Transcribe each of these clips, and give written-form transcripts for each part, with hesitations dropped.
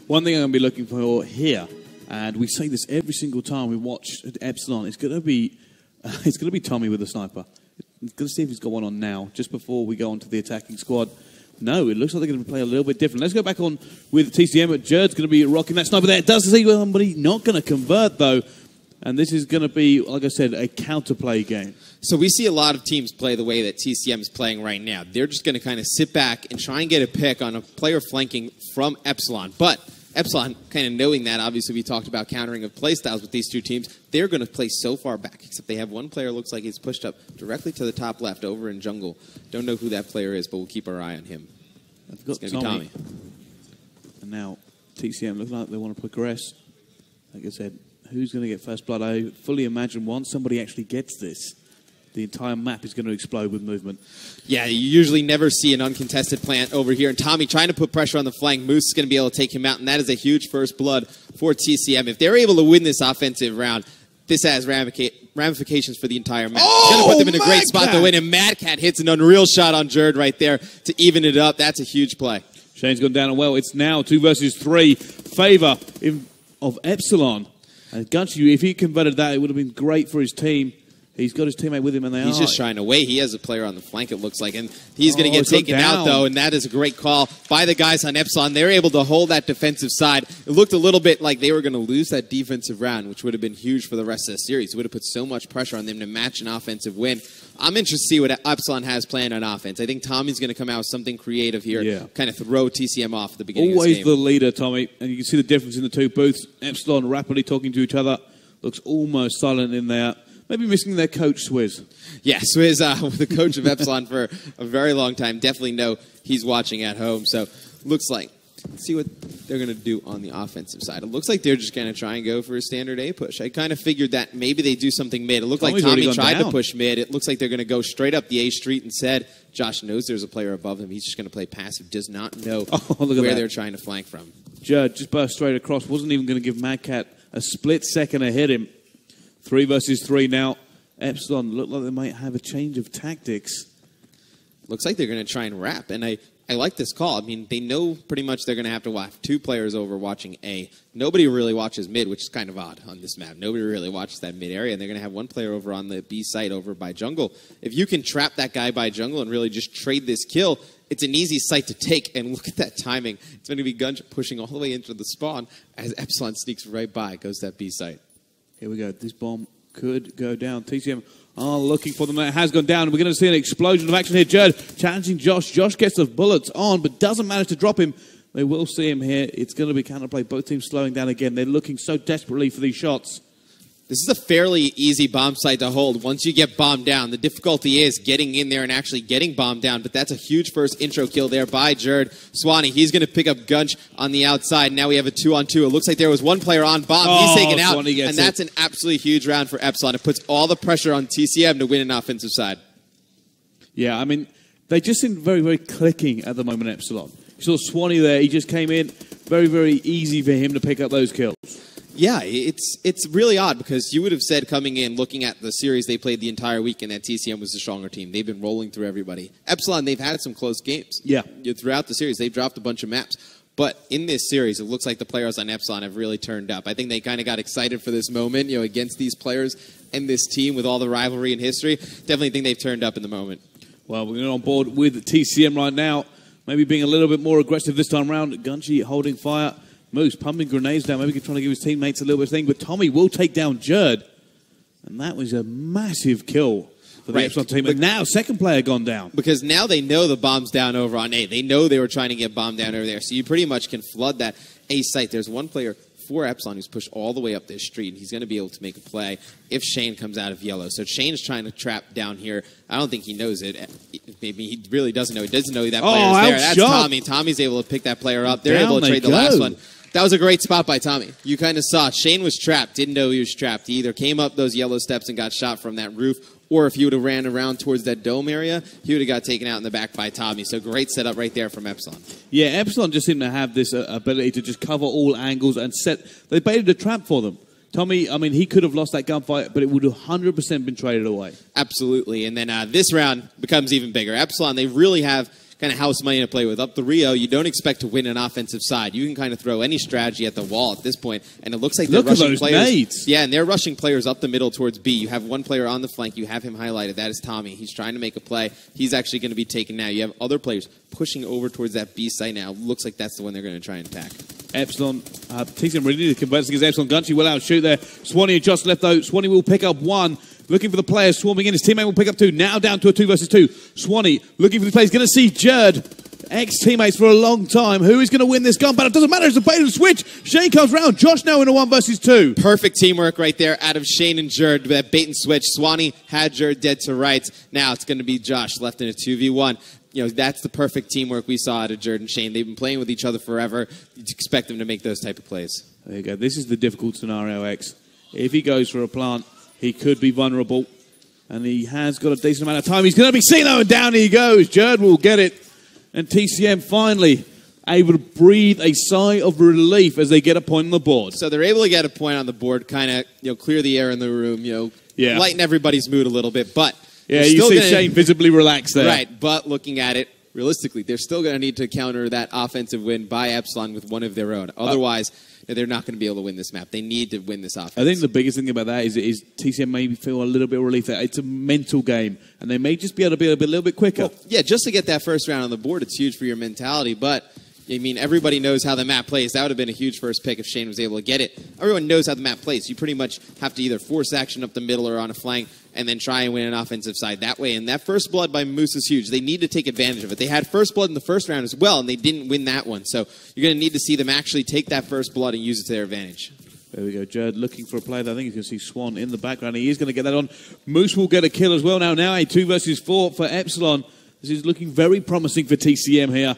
One thing I'm going to be looking for here, and we say this every single time we watch Epsilon, it's going to be Tommy with the sniper. It's going to see if he's got one on now, just before we go on to the attacking squad. No, it looks like they're going to play a little bit different. Let's go back on with TCM. Jerd's going to be rocking that sniper there. It does see somebody not going to convert, though. And this is going to be, like I said, a counterplay game. So we see a lot of teams play the way that TCM is playing right now. They're just going to kind of sit back and try and get a pick on a player flanking from Epsilon. But Epsilon, kind of knowing that, obviously we talked about countering of play styles with these two teams, they're going to play so far back, except they have one player looks like he's pushed up directly to the top left over in jungle. Don't know who that player is, but we'll keep our eye on him. It's going to be Tommy. And now TCM looking like they want to progress. Like I said, who's going to get first blood? I fully imagine once somebody actually gets this, the entire map is going to explode with movement. Yeah, you usually never see an uncontested plant over here. And Tommy trying to put pressure on the flank. Moose is going to be able to take him out, and that is a huge first blood for TCM. If they're able to win this offensive round, this has ramifications for the entire match. It's going to put them in a great spot to win, and Mad Cat hits an unreal shot on Jerd right there to even it up. That's a huge play. Shane's gone down, and well, it's now 2 versus 3. Favor of Epsilon. And Gunchi, if he converted that, it would have been great for his team. He's got his teammate with him, and he's just shying away. He has a player on the flank, it looks like, and he's going to get taken out, though, and that is a great call by the guys on Epsilon. They're able to hold that defensive side. It looked a little bit like they were going to lose that defensive round, which would have been huge for the rest of the series. It would have put so much pressure on them to match an offensive win. I'm interested to see what Epsilon has planned on offense. I think Tommy's going to come out with something creative here, kind of throw TCM off at the beginning of this game. Always the leader, Tommy, and you can see the difference in the two booths. Epsilon rapidly talking to each other. Looks almost silent in there. Maybe missing their coach, Swizz. Yeah, Swizz, the coach of Epsilon for a very long time. Definitely know he's watching at home. So looks like, let's see what they're going to do on the offensive side. It looks like they're just going to try and go for a standard A push. I kind of figured that maybe they do something mid. It looked like Tommy tried to push mid. It looks like they're going to go straight up the A street instead. Josh knows there's a player above him. He's just going to play passive. Does not know where they're trying to flank from. Jerd just burst straight across. Wasn't even going to give Mad Cat a split second to hit him. 3 versus 3 now. Epsilon look like they might have a change of tactics. Looks like they're going to try and wrap, and I like this call. I mean, they know pretty much they're going to have to watch 2 players over watching A. Nobody really watches mid, which is kind of odd on this map. Nobody really watches that mid area, and they're going to have 1 player over on the B site over by jungle. If you can trap that guy by jungle and really just trade this kill, it's an easy site to take, and look at that timing. It's going to be Gunch pushing all the way into the spawn as Epsilon sneaks right by, goes to that B site. Here we go. This bomb could go down. TCM are looking for them. That has gone down. We're going to see an explosion of action here. Jerd challenging Josh. Josh gets the bullets on, but doesn't manage to drop him. They will see him here. It's going to be counterplay. Both teams slowing down again. They're looking so desperately for these shots. This is a fairly easy bomb site to hold once you get bombed down. The difficulty is getting in there and actually getting bombed down, but that's a huge first intro kill there by Jerd. Swanee, he's going to pick up Gunch on the outside. Now we have a 2-on-2. It looks like there was 1 player on bomb. He's taken out, and that's an absolutely huge round for Epsilon. It puts all the pressure on TCM to win an offensive side. Yeah, I mean, they just seem very, very clicking at the moment, Epsilon. You saw Swanee there. He just came in. Very, very easy for him to pick up those kills. Yeah, it's really odd because you would have said coming in, looking at the series they played the entire weekend, that TCM was the stronger team. They've been rolling through everybody. Epsilon, they've had some close games. Yeah. Throughout the series, they've dropped a bunch of maps. But in this series, it looks like the players on Epsilon have really turned up. I think they kind of got excited for this moment, against these players and this team with all the rivalry and history. Definitely think they've turned up in the moment. Well, we're on board with TCM right now. Maybe being a little bit more aggressive this time around. Gunchi holding fire. Moose pumping grenades down, maybe trying to give his teammates a little bit of thing, but Tommy will take down Jerd. And that was a massive kill for the Epsilon team. And now, second player gone down. Because now they know the bomb's down over on A. They know they were trying to get bombed down over there. So you pretty much can flood that A site. There's 1 player for Epsilon who's pushed all the way up this street, and he's going to be able to make a play if Shane comes out of yellow. So Shane's trying to trap down here. I don't think he knows it. Maybe he really doesn't know. He doesn't know that player's there. That's Tommy. Tommy's able to pick that player up. They're able to trade the last one. That was a great spot by Tommy. You kind of saw Shane was trapped, didn't know he was trapped. He either came up those yellow steps and got shot from that roof, or if he would have ran around towards that dome area, he would have got taken out in the back by Tommy. So great setup right there from Epsilon. Yeah, Epsilon just seemed to have this ability to just cover all angles and set. They baited a trap for them. Tommy, I mean, he could have lost that gunfight, but it would have 100% been traded away. Absolutely. And then this round becomes even bigger. Epsilon, they really have kind of house money to play with. Up the Rio, you don't expect to win an offensive side. You can kind of throw any strategy at the wall at this point, and it looks like they're rushing players. Nades. Yeah, and they're rushing players up the middle towards B. You have one player on the flank. You have him highlighted. That is Tommy. He's trying to make a play. He's actually going to be taken now. You have other players pushing over towards that B site now. Looks like that's the one they're going to try and attack. Epsilon, TCM really need to convert against Epsilon. Gunchy will outshoot there. Swanee and Josh left though. Swanee will pick up one. Looking for the players swarming in. His teammate will pick up two. Now down to a 2 versus 2. Swanee looking for the players. Going to see Jerd. Ex-teammates for a long time. Who is going to win this gun battle? It doesn't matter. It's a bait and switch. Shane comes round. Josh now in a 1 versus 2. Perfect teamwork right there out of Shane and Jerd. That bait and switch. Swanee had Jerd dead to rights. Now it's going to be Josh left in a 2v1. You know, that's the perfect teamwork we saw out of Jerd and Shane. They've been playing with each other forever. You'd expect them to make those type of plays. There you go. This is the difficult scenario, X. If he goes for a plant, he could be vulnerable. And he has got a decent amount of time. He's going to be seen, though, and down he goes. Jerd will get it. And TCM finally able to breathe a sigh of relief as they get a point on the board. So they're able to get a point on the board, kind of clear the air in the room, lighten everybody's mood a little bit. But yeah, you see Shane visibly relaxed there. Right, but looking at it, realistically, they're still going to need to counter that offensive win by Epsilon with one of their own. Otherwise, they're not going to be able to win this map. They need to win this offense. I think the biggest thing about that is TCM maybe feel a little bit of relief that it's a mental game, and they may just be able to be a little bit quicker. Well, yeah, just to get that first round on the board, it's huge for your mentality, but I mean, everybody knows how the map plays. That would have been a huge first pick if Shane was able to get it. Everyone knows how the map plays. You pretty much have to either force action up the middle or on a flank and then try and win an offensive side that way. And that first blood by Moose is huge. They need to take advantage of it. They had first blood in the first round as well, and they didn't win that one. So you're going to need to see them actually take that first blood and use it to their advantage. There we go. Jerd looking for a play. I think you can see Swan in the background. He is going to get that on. Moose will get a kill as well now a 2 versus 4 for Epsilon. This is looking very promising for TCM here.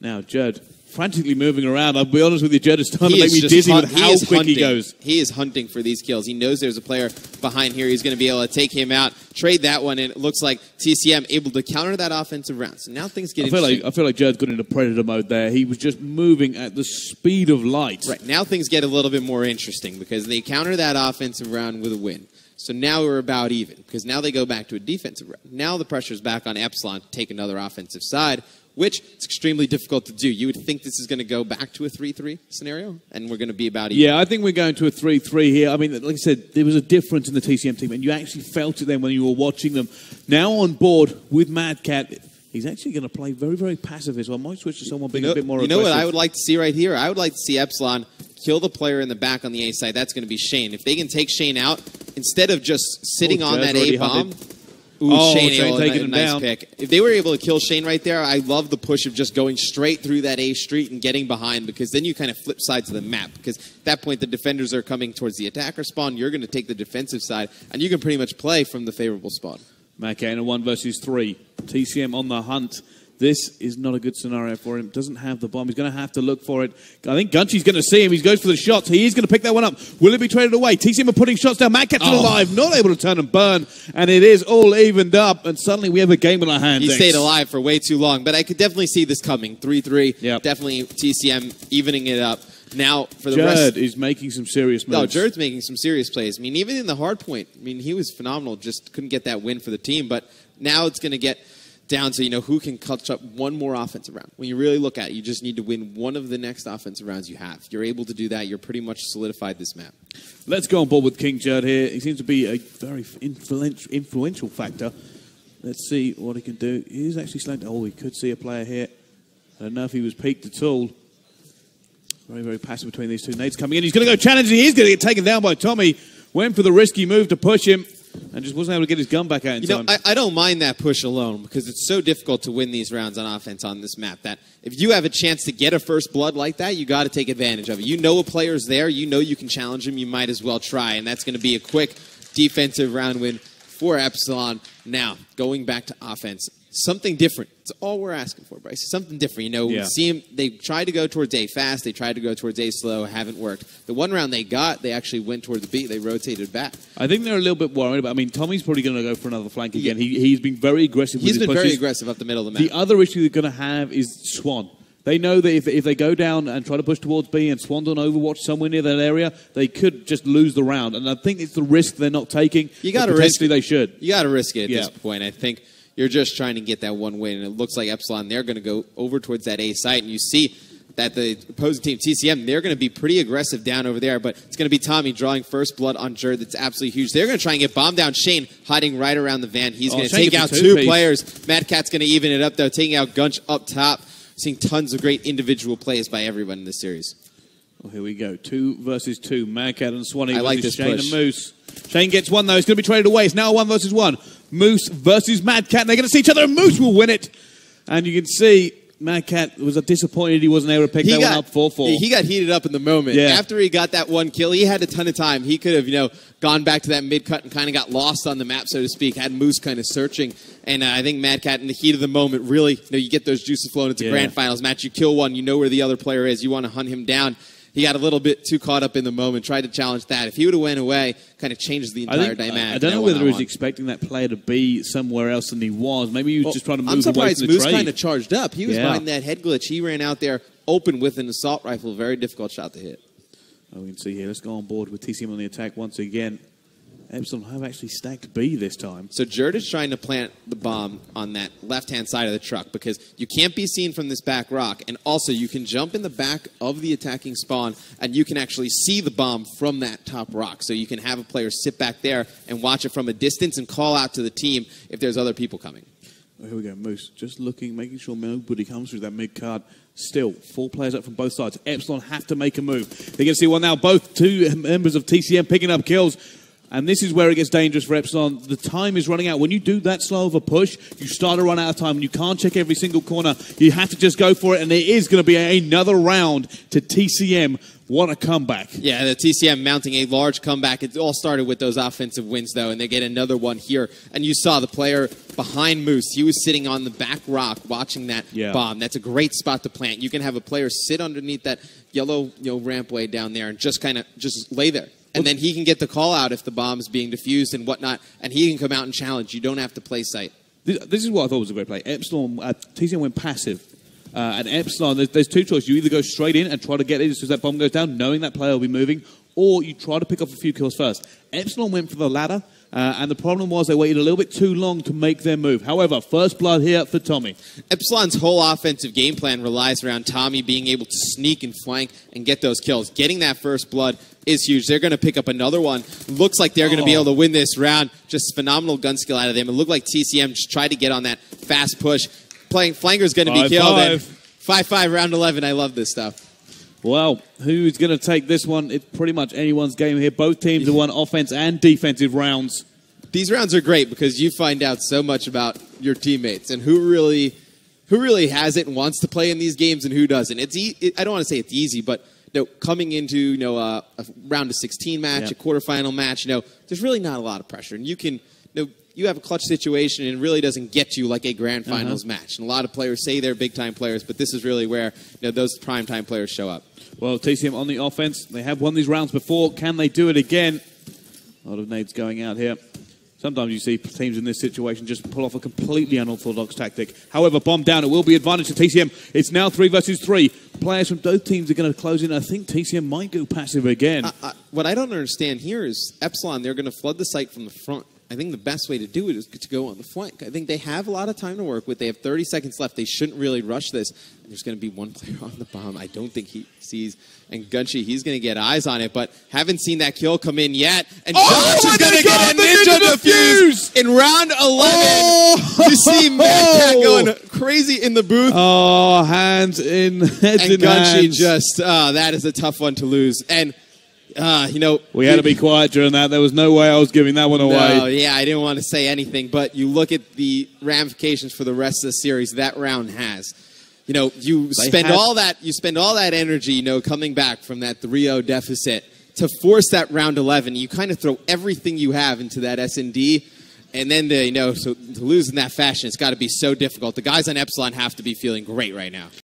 Now, Jerd frantically moving around. I'll be honest with you, Jerd is starting to make me dizzy with how quick he goes. He is hunting for these kills. He knows there's a player behind here. He's going to be able to take him out, trade that one, and it looks like TCM able to counter that offensive round. So now things get interesting. I feel like Jerd's got into predator mode there. He was just moving at the speed of light. Right, now things get a little bit more interesting because they counter that offensive round with a win. So now we're about even because now they go back to a defensive round. Now the pressure's back on Epsilon to take another offensive side, which it's extremely difficult to do. You would think this is going to go back to a 3-3 scenario, and we're going to be about even. Yeah, I think we're going to a 3-3 here. I mean, like I said, there was a difference in the TCM team, and you actually felt it then when you were watching them. Now on board with Mad Cat, he's actually going to play very, very passive as well. I might switch to someone being a bit more aggressive. You know what I would like to see right here? I would like to see Epsilon kill the player in the back on the A side. That's going to be Shane. If they can take Shane out, instead of just sitting on that A bomb... Shane taking him nice down. Pick. If they were able to kill Shane right there, I love the push of just going straight through that A street and getting behind because then you kind of flip sides of the map because at that point the defenders are coming towards the attacker spawn. You're going to take the defensive side and you can pretty much play from the favorable spawn. Mackay in a 1 versus 3. TCM on the hunt. This is not a good scenario for him. Doesn't have the bomb. He's going to have to look for it. I think Gunchy's going to see him. He goes for the shots. He is going to pick that one up. Will it be traded away? TCM are putting shots down. Matt Cat's alive. Not able to turn and burn. And it is all evened up. And suddenly we have a game on our hands. He stayed alive for way too long. But I could definitely see this coming. 3-3. Yep. Definitely TCM evening it up. Now, for the rest... Jerd is making some serious moves. No, Jerd's making some serious plays. I mean, even in the hard point, I mean, he was phenomenal. Just couldn't get that win for the team. But now it's going to get down to, who can catch up one more offensive round. When you really look at it, you just need to win one of the next offensive rounds you have. If you're able to do that, you're pretty much solidified this map. Let's go on board with King Jerd here. He seems to be a very influential factor. Let's see what he can do. He is actually slowing down. Oh, we could see a player here. I don't know if he was peaked at all. Very, very passive between these two nades coming in. He's going to go challenging. He's going to get taken down by Tommy. Went for the risky move to push him. And just wasn't able to get his gun back out in time. I don't mind that push alone because it's so difficult to win these rounds on offense on this map that if you have a chance to get a first blood like that, you got to take advantage of it. You know a player's there. You know you can challenge him. You might as well try. And that's going to be a quick defensive round win for Epsilon. Now, going back to offense, something different. It's all we're asking for, Bryce. Something different. We see him. They tried to go towards A fast. They tried to go towards A slow. Haven't worked. The one round they got, they actually went toward the B. They rotated back. I think they're a little bit worried about. I mean, Tommy's probably going to go for another flank again. He's been very aggressive. He's with his been pushes. very aggressive up the middle of the map. The other issue they're going to have is Swan. They know that if they go down and try to push towards B and Swan's on Overwatch somewhere near that area, they could just lose the round. And I think it's the risk they're not taking. You got to risk it. They should. You got to risk it at this point. I think You're just trying to get that one win, and it looks like Epsilon, they're going to go over towards that A site, and you see that the opposing team, TCM, they're going to be pretty aggressive down over there, but it's going to be Tommy drawing first blood on Jerd. That's absolutely huge. They're going to try and get bombed down. Shane hiding right around the van. He's going to take out two players. Mad Cat's going to even it up, though, taking out Gunch up top. Seeing tons of great individual plays by everyone in this series. Well, here we go. 2 versus 2. Mad Cat and Swanee versus Shane and Moose. Shane gets one, though. It's going to be traded away. It's now 1 versus 1. Moose versus Mad Cat. And they're going to see each other, and Moose will win it. And you can see Mad Cat was disappointed he wasn't able to pick that one up 4-4. He got heated up in the moment. Yeah. After he got that one kill, he had a ton of time. He could have, gone back to that mid-cut and kind of got lost on the map, so to speak, had Moose kind of searching. And I think Mad Cat, in the heat of the moment, really, you get those juices flowing. It's a grand finals match. You kill one, you know where the other player is. You want to hunt him down. He got a little bit too caught up in the moment, tried to challenge that. If he would have went away, kind of changes the entire dynamic. I don't know whether he was expecting that player to be somewhere else than he was. Maybe he was just trying to move away from the trade. I'm surprised Moose kind of charged up. He was behind that head glitch. He ran out there open with an assault rifle. Very difficult shot to hit. We can see here. Let's go on board with TCM on the attack once again. Epsilon have actually stacked B this time. So Jerd is trying to plant the bomb on that left-hand side of the truck because you can't be seen from this back rock. And also, you can jump in the back of the attacking spawn, and you can actually see the bomb from that top rock. So you can have a player sit back there and watch it from a distance and call out to the team if there's other people coming. Oh, here we go, Moose. Just looking, making sure nobody comes through that mid-card. Still, 4 players up from both sides. Epsilon have to make a move. They can see one now. Both 2 members of TCM picking up kills. And this is where it gets dangerous for Epsilon. The time is running out. When you do that slow of a push, you start to run out of time. And you can't check every single corner. You have to just go for it. And there is going to be another round to TCM. What a comeback. Yeah, the TCM mounting a large comeback. It all started with those offensive wins, though, and they get another one here. And you saw the player behind Moose. He was sitting on the back rock watching that bomb. That's a great spot to plant. You can have a player sit underneath that yellow rampway down there and just kind of just lay there. And then he can get the call out if the bomb is being defused and whatnot, and he can come out and challenge. You don't have to play sight. This is what I thought was a great play. Epsilon, TCM went passive. And Epsilon, there's 2 choices. You either go straight in and try to get it as soon as that bomb goes down, knowing that player will be moving, or you try to pick up a few kills first. Epsilon went for the latter, and the problem was they waited a little bit too long to make their move. However, first blood here for Tommy. Epsilon's whole offensive game plan relies around Tommy being able to sneak and flank and get those kills. Getting that first blood is huge. They're going to pick up another one. Looks like they're going to be able to win this round. Just phenomenal gun skill out of them. It looked like TCM just tried to get on that fast push. Flanker's going to be killed. 5-5 round 11. I love this stuff. Well, who's going to take this one? It's pretty much anyone's game here. Both teams have won offense and defensive rounds. These rounds are great because you find out so much about your teammates and who really has it and wants to play in these games and who doesn't. I don't want to say it's easy, but coming into a round of 16 match, a quarterfinal match, there's really not a lot of pressure, and you can you have a clutch situation and it really doesn't get you like a grand finals match. And a lot of players say they're big-time players, but this is really where those prime-time players show up. Well, TCM on the offense. They have won these rounds before. Can they do it again? A lot of nades going out here. Sometimes you see teams in this situation just pull off a completely unorthodox tactic. However, bomb down. It will be advantage to TCM. It's now 3 versus 3. Players from both teams are going to close in. I think TCM might go passive again. What I don't understand here is Epsilon, they're going to flood the site from the front. I think the best way to do it is to go on the flank. I think they have a lot of time to work with. They have 30 seconds left. They shouldn't really rush this. There's going to be one player on the bomb. I don't think he sees. And Gunchy, he's going to get eyes on it, but haven't seen that kill come in yet. And Josh is going to get a ninja defuse in round 11. You see Mad Cat going crazy in the booth. Oh, hands in, heads in Gunchy hands. just, that is a tough one to lose. And we had to be quiet during that. There was no way I was giving that one away. No, yeah, I didn't want to say anything, but you look at the ramifications for the rest of the series that round has. You spend all that energy, coming back from that 3-0 deficit to force that round 11. You kind of throw everything you have into that S&D, and then to lose in that fashion, it's got to be so difficult. The guys on Epsilon have to be feeling great right now.